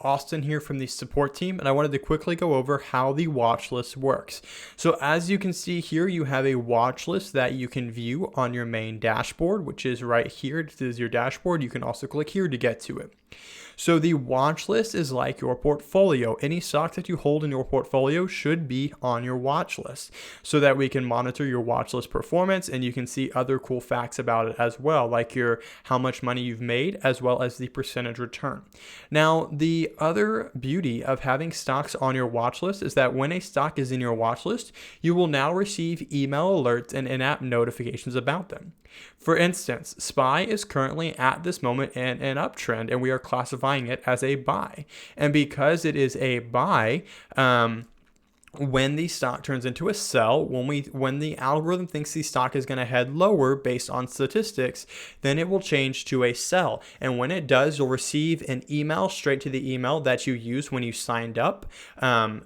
Austin here from the support team, and I wanted to quickly go over how the watch list works. So as you can see here, you have a watch list that you can view on your main dashboard, which is right here. This is your dashboard. You can also click here to get to it. So the watch list is like your portfolio. Any stock that you hold in your portfolio should be on your watch list so that we can monitor your watch list performance, and you can see other cool facts about it as well, like how much money you've made as well as the percentage return. Now, the other beauty of having stocks on your watch list is that when a stock is in your watch list, you will now receive email alerts and in-app notifications about them. For instance, SPY is currently at this moment in an uptrend, and we are classifying it as a buy. And because it is a buy, when the stock turns into a sell, when the algorithm thinks the stock is going to head lower based on statistics, then it will change to a sell. And when it does, you'll receive an email straight to the email that you used when you signed up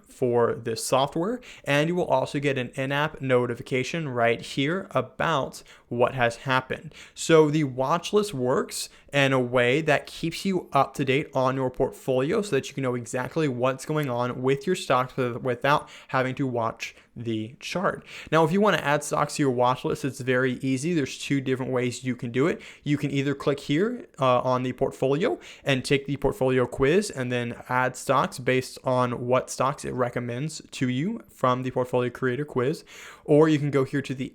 for this software. And you will also get an in-app notification right here about what has happened. So the watch list works in a way that keeps you up to date on your portfolio so that you can know exactly what's going on with your stocks without having to watch the chart. Now, if you want to add stocks to your watch list, it's very easy. There's two different ways you can do it. You can either click here on the portfolio and take the portfolio quiz and then add stocks based on what stocks it recommends to you from the portfolio creator quiz, or you can go here to the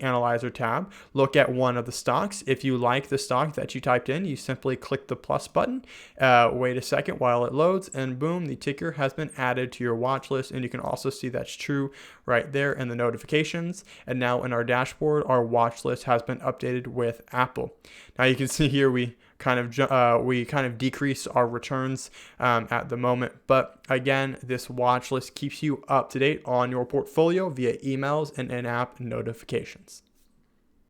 analyzer tab, look at one of the stocks. If you like the stock that you typed in, you simply click the plus button, wait a second while it loads, and boom, the ticker has been added to your watch list. And you can also see that's true right there in the notifications. And now in our dashboard, our watch list has been updated with Apple. Now you can see here we kind of decrease our returns at the moment. But again, this watch list keeps you up to date on your portfolio via emails and in-app notifications.